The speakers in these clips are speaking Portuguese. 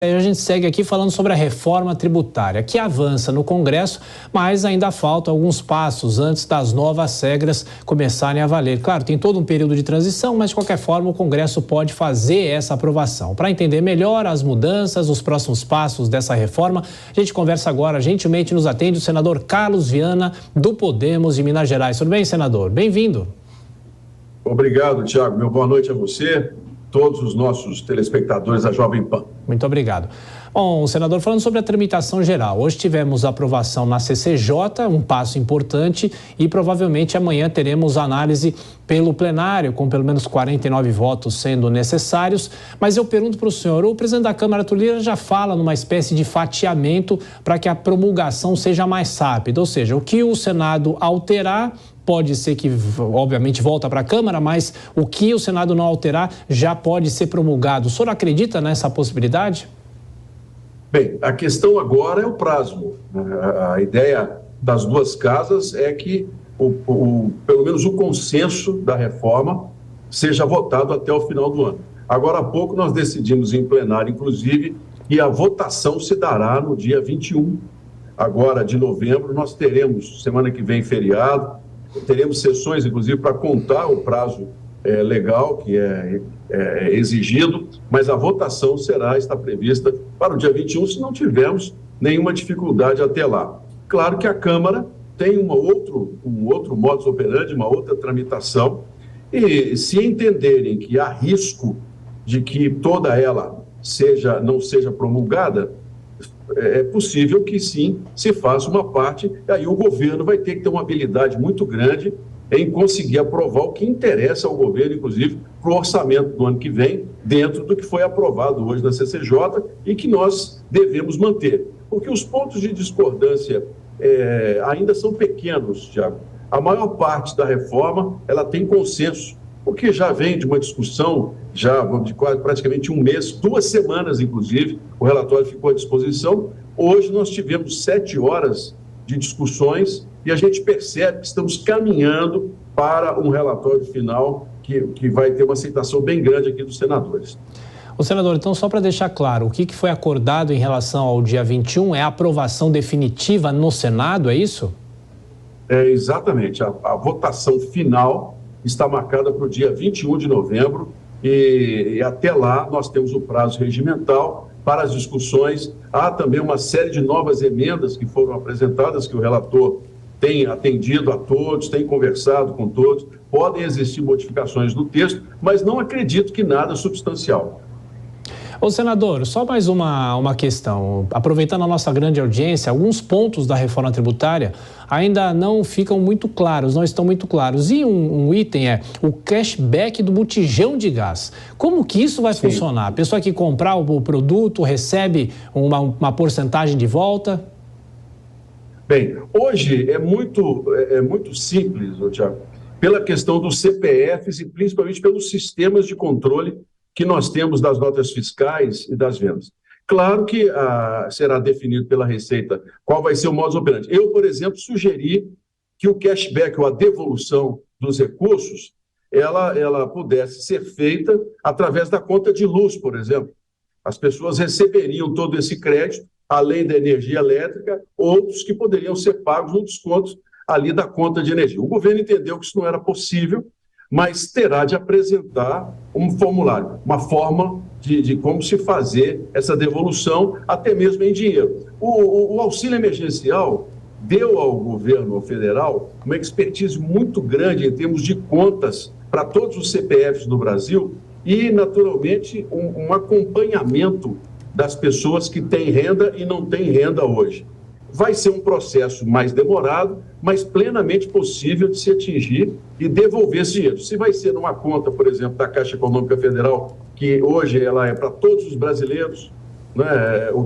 A gente segue aqui falando sobre a reforma tributária, que avança no Congresso, mas ainda faltam alguns passos antes das novas regras começarem a valer. Claro, tem todo um período de transição, mas de qualquer forma o Congresso pode fazer essa aprovação. Para entender melhor as mudanças, os próximos passos dessa reforma, a gente conversa agora, gentilmente nos atende o senador Carlos Viana, do Podemos de Minas Gerais. Tudo bem, senador? Bem-vindo. Obrigado, Tiago. Meu boa noite a você, todos os nossos telespectadores da Jovem Pan. Muito obrigado. Bom, senador, falando sobre a tramitação geral, hoje tivemos a aprovação na CCJ, um passo importante, e provavelmente amanhã teremos análise pelo plenário, com pelo menos 49 votos sendo necessários. Mas eu pergunto para o senhor, o presidente da Câmara, Arthur Lira, já fala numa espécie de fatiamento para que a promulgação seja mais rápida, ou seja, o que o Senado alterar pode ser que, obviamente, volta para a Câmara, mas o que o Senado não alterar já pode ser promulgado. O senhor acredita nessa possibilidade? Bem, a questão agora é o prazo. A ideia das duas casas é que, pelo menos, o consenso da reforma seja votado até o final do ano. Agora há pouco nós decidimos em plenário, inclusive, que a votação se dará no dia 21, agora de novembro. Nós teremos, semana que vem, feriado, teremos sessões, inclusive, para contar o prazo legal que é exigido, mas a votação está prevista para o dia 21, se não tivermos nenhuma dificuldade até lá. Claro que a Câmara tem um outro modus operandi, uma outra tramitação, e se entenderem que há risco de que toda ela não seja promulgada, é possível que sim se faça uma parte, e aí o governo vai ter que ter uma habilidade muito grande em conseguir aprovar o que interessa ao governo, inclusive para o orçamento do ano que vem, dentro do que foi aprovado hoje na CCJ e que nós devemos manter. Porque os pontos de discordância ainda são pequenos, Tiago. A maior parte da reforma ela tem consenso, porque já vem de uma discussão já de praticamente um mês, 2 semanas, inclusive, o relatório ficou à disposição. Hoje nós tivemos 7 horas de discussões e a gente percebe que estamos caminhando para um relatório final que vai ter uma aceitação bem grande aqui dos senadores. O senador, então, só para deixar claro, o que foi acordado em relação ao dia 21 é a aprovação definitiva no Senado, é isso? Exatamente. A votação final está marcada para o dia 21 de novembro e até lá nós temos o prazo regimental para as discussões. Há também uma série de novas emendas que foram apresentadas, que o relator tem atendido a todos, tem conversado com todos. Podem existir modificações no texto, mas não acredito que nada substancial. Ô, senador, só mais uma questão. Aproveitando a nossa grande audiência, alguns pontos da reforma tributária ainda não ficam muito claros, não estão muito claros. E um item é o cashback do botijão de gás. Como que isso vai funcionar? A pessoa que comprar o produto recebe uma porcentagem de volta? Bem, hoje é muito simples, Tiago, pela questão dos CPFs e principalmente pelos sistemas de controle que nós temos das notas fiscais e das vendas. Claro que será definido pela Receita qual vai ser o modus operandi. Eu, por exemplo, sugeri que o cashback ou a devolução dos recursos, ela pudesse ser feita através da conta de luz, por exemplo. As pessoas receberiam todo esse crédito, além da energia elétrica, outros que poderiam ser pagos no desconto ali da conta de energia. O governo entendeu que isso não era possível, mas terá de apresentar um formulário, uma forma de como se fazer essa devolução, até mesmo em dinheiro. O auxílio emergencial deu ao governo federal uma expertise muito grande em termos de contas para todos os CPFs do Brasil e, naturalmente, um acompanhamento das pessoas que têm renda e não têm renda hoje. Vai ser um processo mais demorado, mas plenamente possível de se atingir e devolver esse dinheiro. Se vai ser numa conta, por exemplo, da Caixa Econômica Federal, que hoje ela é para todos os brasileiros, né?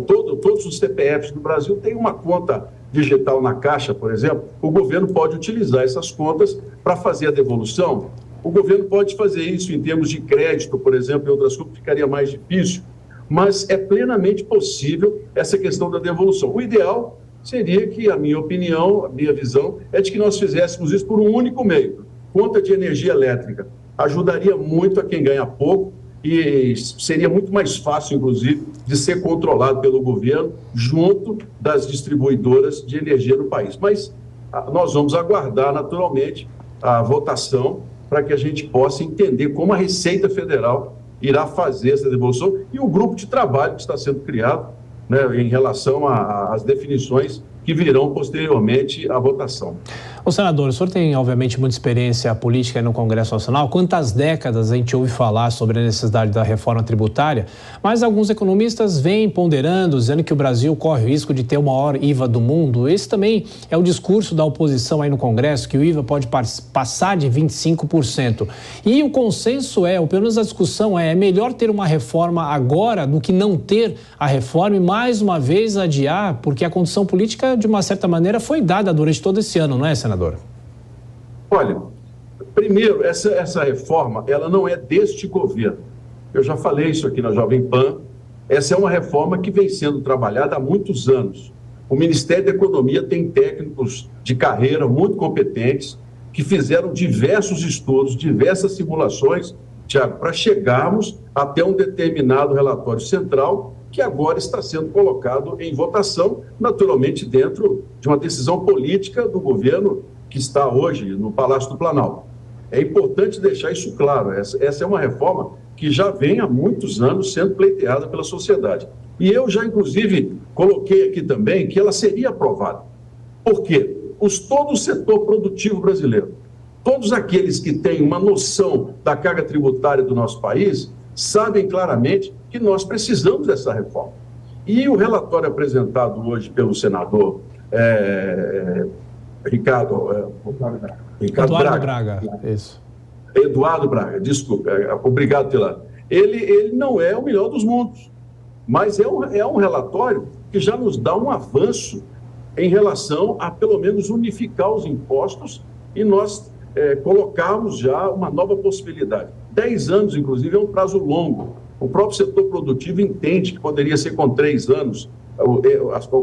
Todos os CPFs do Brasil têm uma conta digital na Caixa, por exemplo, o governo pode utilizar essas contas para fazer a devolução. O governo pode fazer isso em termos de crédito, por exemplo, em outras coisas, ficaria mais difícil, mas é plenamente possível essa questão da devolução. O ideal seria que, a minha opinião, a minha visão, é de que nós fizéssemos isso por um único meio, conta de energia elétrica. Ajudaria muito a quem ganha pouco, e seria muito mais fácil, inclusive, de ser controlado pelo governo junto das distribuidoras de energia no país. Mas nós vamos aguardar, naturalmente, a votação para que a gente possa entender como a Receita Federal irá fazer essa devolução e o grupo de trabalho que está sendo criado, né, em relação às definições que virão posteriormente à votação. Ô senador, o senhor tem obviamente muita experiência política no Congresso Nacional. Quantas décadas a gente ouve falar sobre a necessidade da reforma tributária, mas alguns economistas vêm ponderando, dizendo que o Brasil corre o risco de ter o maior IVA do mundo. Esse também é o discurso da oposição aí no Congresso, que o IVA pode passar de 25%. E o consenso ou pelo menos a discussão é melhor ter uma reforma agora do que não ter a reforma e mais uma vez adiar, porque a condição política, de uma certa maneira, foi dada durante todo esse ano, não é, senador? Olha, primeiro, essa reforma, ela não é deste governo. Eu já falei isso aqui na Jovem Pan. Essa é uma reforma que vem sendo trabalhada há muitos anos. O Ministério da Economia tem técnicos de carreira muito competentes que fizeram diversos estudos, diversas simulações, Tiago, para chegarmos até um determinado relatório central que agora está sendo colocado em votação, naturalmente dentro de uma decisão política do governo que está hoje no Palácio do Planalto. É importante deixar isso claro, essa é uma reforma que já vem há muitos anos sendo pleiteada pela sociedade. E eu já, inclusive, coloquei aqui também que ela seria aprovada. Por quê? Todo o setor produtivo brasileiro, todos aqueles que têm uma noção da carga tributária do nosso país, sabem claramente que nós precisamos dessa reforma. E o relatório apresentado hoje pelo senador Eduardo Braga. Isso. Eduardo Braga, desculpa, obrigado pela... Ele não é o melhor dos mundos, mas é um relatório que já nos dá um avanço em relação a, pelo menos, unificar os impostos e nós colocarmos já uma nova possibilidade. 10 anos, inclusive, é um prazo longo. O próprio setor produtivo entende que poderia ser com 3 anos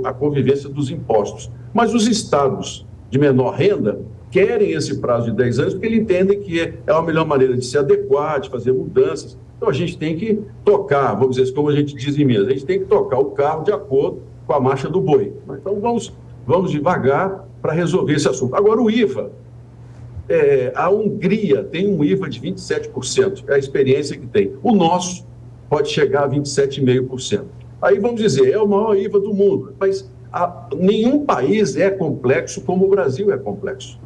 a convivência dos impostos. Mas os estados de menor renda querem esse prazo de 10 anos porque eles entendem que é a melhor maneira de se adequar, de fazer mudanças. Então, a gente tem que tocar, vamos dizer, como a gente diz em Minas, a gente tem que tocar o carro de acordo com a marcha do boi. Então, vamos devagar para resolver esse assunto. Agora, o IVA. A Hungria tem um IVA de 27%, é a experiência que tem. O nosso pode chegar a 27,5%. Aí vamos dizer, é o maior IVA do mundo, mas nenhum país é complexo como o Brasil é complexo.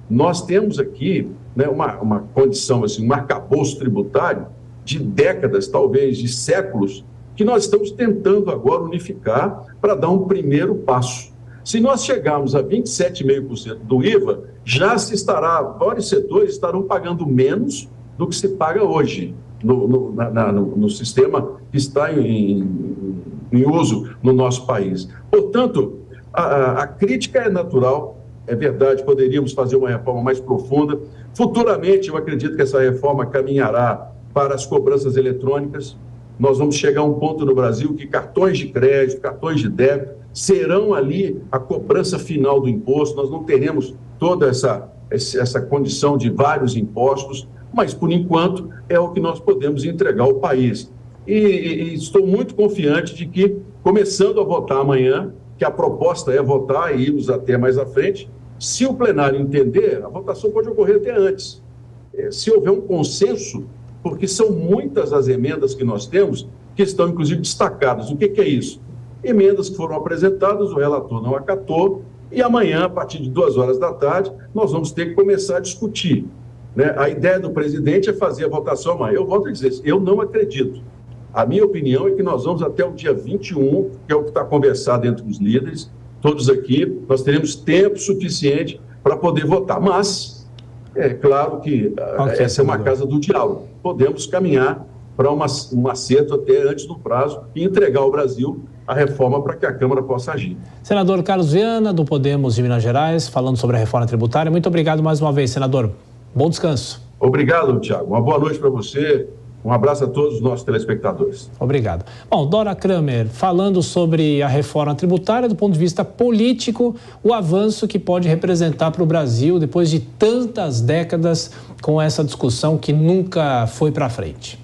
Nós temos aqui, né, uma condição, assim, um arcabouço tributário de décadas, talvez de séculos, que nós estamos tentando agora unificar para dar um primeiro passo. Se nós chegarmos a 27,5% do IVA, vários setores estarão pagando menos do que se paga hoje no sistema que está em uso no nosso país. Portanto, a crítica é natural, é verdade, poderíamos fazer uma reforma mais profunda. Futuramente, eu acredito que essa reforma caminhará para as cobranças eletrônicas. Nós vamos chegar a um ponto no Brasil que cartões de crédito, cartões de débito, serão ali a cobrança final do imposto. Nós não teremos toda essa condição de vários impostos, mas, por enquanto, é o que nós podemos entregar ao país. E estou muito confiante de que, começando a votar amanhã, que a proposta é votar e irmos até mais à frente, se o plenário entender, a votação pode ocorrer até antes. Se houver um consenso, porque são muitas as emendas que nós temos que estão, inclusive, destacadas. O que é isso? Emendas que foram apresentadas, o relator não acatou, e amanhã, a partir de 2 horas da tarde, nós vamos ter que começar a discutir. Né? A ideia do presidente é fazer a votação amanhã. Eu volto a dizer, eu não acredito. A minha opinião é que nós vamos até o dia 21, que é o que está conversado entre os líderes, todos aqui, nós teremos tempo suficiente para poder votar. Mas, é claro que essa é uma casa do diálogo. Podemos caminhar para um acerto até antes do prazo e entregar ao Brasil a reforma para que a Câmara possa agir. Senador Carlos Viana, do Podemos de Minas Gerais, falando sobre a reforma tributária. Muito obrigado mais uma vez, senador. Bom descanso. Obrigado, Tiago. Uma boa noite para você. Um abraço a todos os nossos telespectadores. Obrigado. Bom, Dora Kramer, falando sobre a reforma tributária do ponto de vista político, o avanço que pode representar para o Brasil depois de tantas décadas com essa discussão que nunca foi para frente.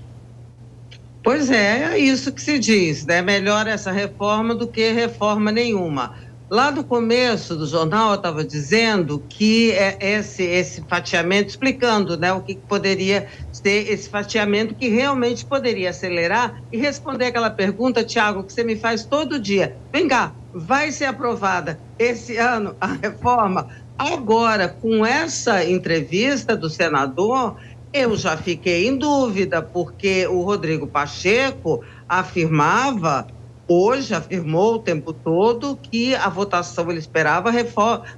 Pois é isso que se diz, né? Melhor essa reforma do que reforma nenhuma. Lá no começo do jornal eu estava dizendo que esse fatiamento, explicando, né, o que poderia ser esse fatiamento que realmente poderia acelerar e responder aquela pergunta, Tiago, que você me faz todo dia. Vem cá, vai ser aprovada esse ano a reforma? Agora, com essa entrevista do senador, eu já fiquei em dúvida, porque o Rodrigo Pacheco afirmou o tempo todo que a votação, ele esperava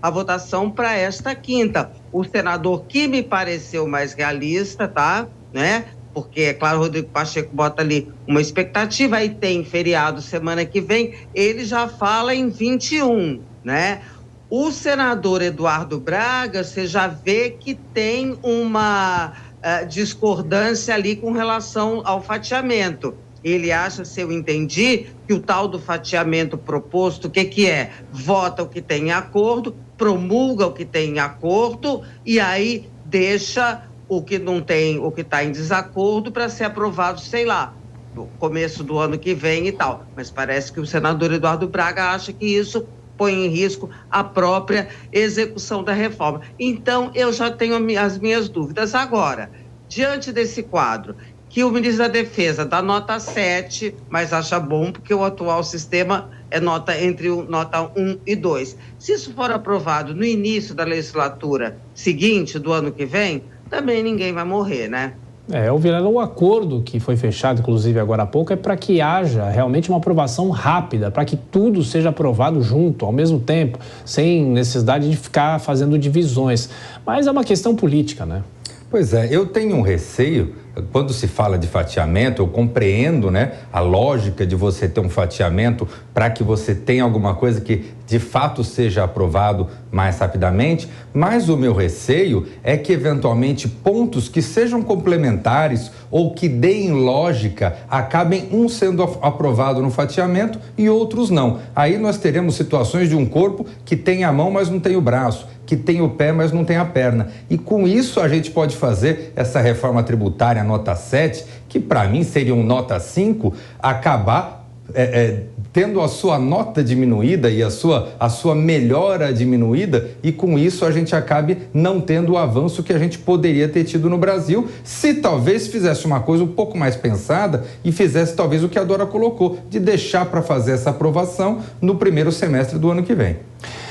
a votação para esta quinta. O senador que me pareceu mais realista, tá? Né? Porque, é claro, o Rodrigo Pacheco bota ali uma expectativa, aí tem feriado semana que vem, ele já fala em 21, né? O senador Eduardo Braga, você já vê que tem uma discordância ali com relação ao fatiamento. Ele acha, se eu entendi, que o tal do fatiamento proposto, o que é? Vota o que tem em acordo, promulga o que tem em acordo e aí deixa o que não tem, o que está em desacordo para ser aprovado, sei lá, no começo do ano que vem e tal. Mas parece que o senador Eduardo Braga acha que isso põe em risco a própria execução da reforma. Então, eu já tenho as minhas dúvidas. Agora, diante desse quadro, que o ministro da Defesa dá nota 7, mas acha bom, porque o atual sistema é nota 1 e 2. Se isso for aprovado no início da legislatura seguinte, do ano que vem, também ninguém vai morrer, né? O acordo que foi fechado, inclusive, agora há pouco, é para que haja realmente uma aprovação rápida, para que tudo seja aprovado junto, ao mesmo tempo, sem necessidade de ficar fazendo divisões. Mas é uma questão política, né? Pois é, eu tenho um receio, quando se fala de fatiamento, eu compreendo, né, a lógica de você ter um fatiamento para que você tenha alguma coisa que de fato seja aprovado mais rapidamente, mas o meu receio é que eventualmente pontos que sejam complementares ou que deem lógica acabem um sendo aprovado no fatiamento e outros não. Aí nós teremos situações de um corpo que tem a mão, mas não tem o braço, que tem o pé, mas não tem a perna. E com isso a gente pode fazer essa reforma tributária nota 7, que para mim seria um nota 5, acabar tendo a sua nota diminuída e a sua melhora diminuída, e com isso a gente acabe não tendo o avanço que a gente poderia ter tido no Brasil, se talvez fizesse uma coisa um pouco mais pensada e fizesse talvez o que a Dora colocou, de deixar para fazer essa aprovação no primeiro semestre do ano que vem.